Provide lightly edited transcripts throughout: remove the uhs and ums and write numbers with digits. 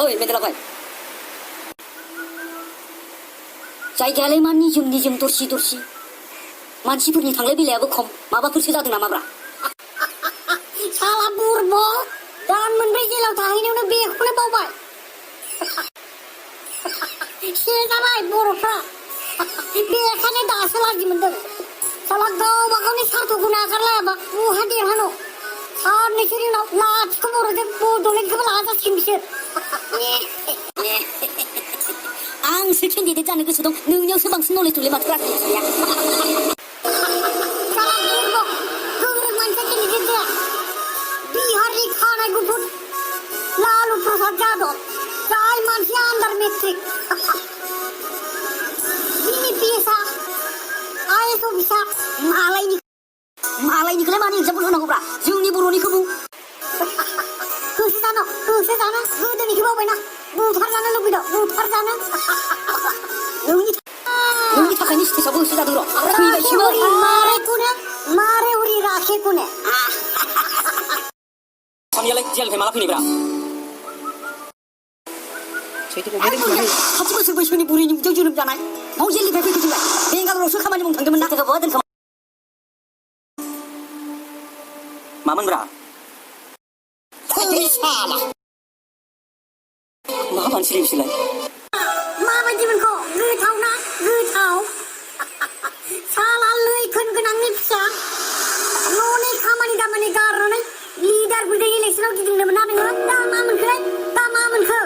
ओइ मेदेला भाई जायगायालाय मा निजोम दरसि दरसि मानसिफोरनि थांलाय फैलायाबो खम माबाफोरसो जादों नामाब्रा साला बुरब दान मोनब्रै जेलाव थाहैनायावनो बेखौनो बावबाय जाबाय बर'फ्रा बेखायनो दासो लाजि मोनदों साला गावबा गावनि सार्थखौ नागारलायाबा बहा देरहानो साननैसोनि उनाव लाथिख' बर'जों बड'लेण्डखौबो लाजासिगोन बिसोर आंसो केन्डिडेट जानो गोसो दं नोंनियावसो बांसिन नलेज दंलै माथो राजनितिया साला बुरब गोरों मानसिया केन्डिडेट जाया बिहारनि खानाय गुफुर लालु प्रसाद यादव जाय मानसिया आन्दार मेट्रिक बिनि पिएसआ आइएस अफिसार मालायनिखौलाय मानि एग्जाम्पल होनांगौब्रा जोंनि बर'निखौ बुं गोसो जानो गोदोनिखौ बावबायना बुथारजानो लुबैदों बुथारजानो नोंनि थाखायनो स्टेजआवबो होसो जादों र' फैबायसो मारे हरि राखेखौनो सानैयालाय जेलनिफ्राय माला फैनायब्रा खाथि बोसोर बैसोनि बुरैनि उदैयाव जोनोम जानाय माव जेलनिफ्राय फैफिनबाय बेंगालरावसो खामानि मावनो थांदोंमोन ना बहा दोनखोमा मामोनब्रा मा मानसि बिसोरलाय माबायदिमोनखौ गोथाव ना गोथाव साला लैखोन गोनांनि फिसा न'नि खामानि दामानि गारनानै लिडार गुदै इलेक्सनाव गिदिंदोंमोन ना नोङो दा मा मोनखो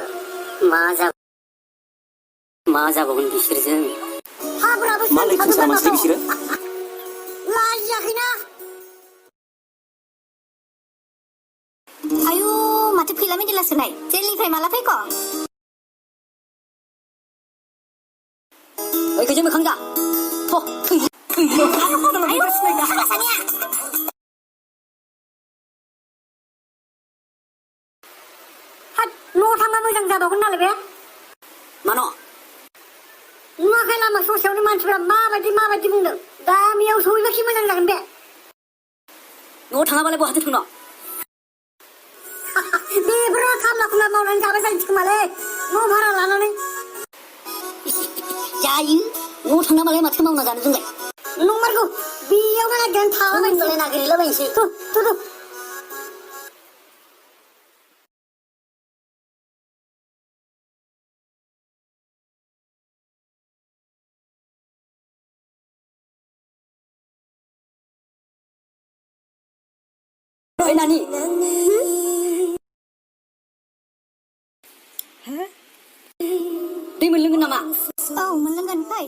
मा जाबावगोन बिसोरजों हाब्राबो मा लैखोन मानसि बिसोरो लाजियाखैना आयु माथो फैला मेदेलासोलाय जेलनिफ्राय माला फैख' ओइखौसो मोखां जा न'आव थांबा मोजां जाबावगोन नालाय बे मानो नुवाखै लामा ससेयावनो मानसिफ्रा माबायदि बुंदों गामियाव सहैबाखि मोजां जागोन बे न'आव थाङाबालाय बहाथो थांनो बेफोरो खामला मावनानै जाबाय जायो खोमालै न' भारा लानानै जायो न'आव थांना मालाय माथो मावना जानो जोंलाय नंमारगौ बेयावनो नागिरनानै थालाबायनोसै नागिरलाबायनोसै थु ओइ नानि दै मोनलोंगोन नामा औ मोनलोंगोन फै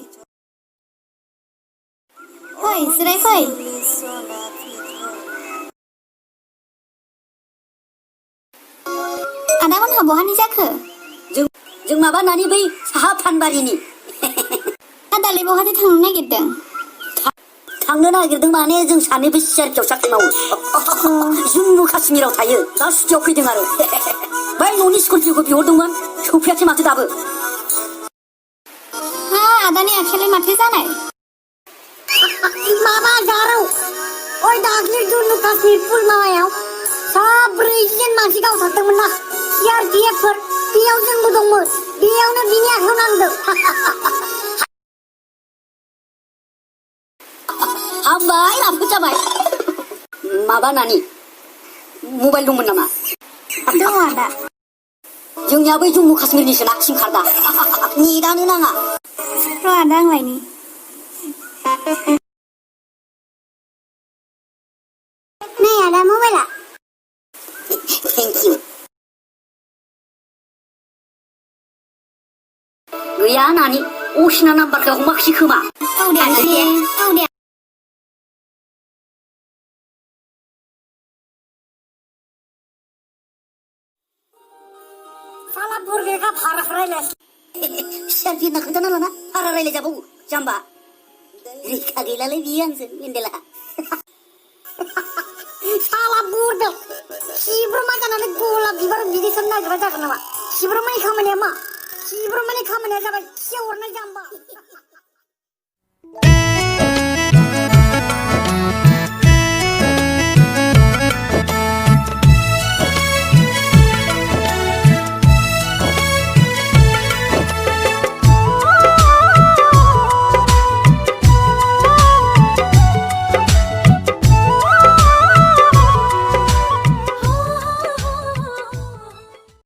जिराय फै आदामोनहा बहानि जाखो जों माबा नानि बै साहा फानबारिनि दालाय बहाथो थांनो नागिरदों थांनो नागिरदों माने जों सानैबो सिआरपिएफआव साख्रि मावो जम्मु काश्मीराव थायो दा सुटियाव फैदों आरो बै न'नि स्करपिअखौ बिहरदोंमोन सौफैयाखै माथो दाबो हा आदानि आखायालाय माथो जानाय माबा जारौ ओइ दाख्लै जम्मु काश्मीर पुलवामायाव साब्रैजोन मानसि गावथारदोंमोन ना सिआरपिएफफोर बेयाव जोंबो दंमोन बेयावनो बिनि आखायाव नांदों हामबाय राफोद जाबाय माबा नानि मबाइल दंमोन नामा दङ आदा जोंनिया बै जम्मु काश्मीरनिसो ना सिम कार्डआ नेटानो नाङा र' आदा आं लायनि नै आदा मबाइला थेंक इउ गैया नानि असिना नाम्बारखौ हमाखिसै खोमा औ दे साला बुरगेखा भारा रायलाय सिआरपिएफना खोन्थाना लाना भारा रायलायजाबावो जाम्बा रैखा गैलालै बियो आंजों मेन्देला साला बुरदों सिब्रमा जानानै गलाब बिबार बिदैसो नागिरग्रा जागोन नामा सिब्रमानि खामानिया मा सिब्रमानि खामानिया जाबाय सेवहरनाय जाम्बा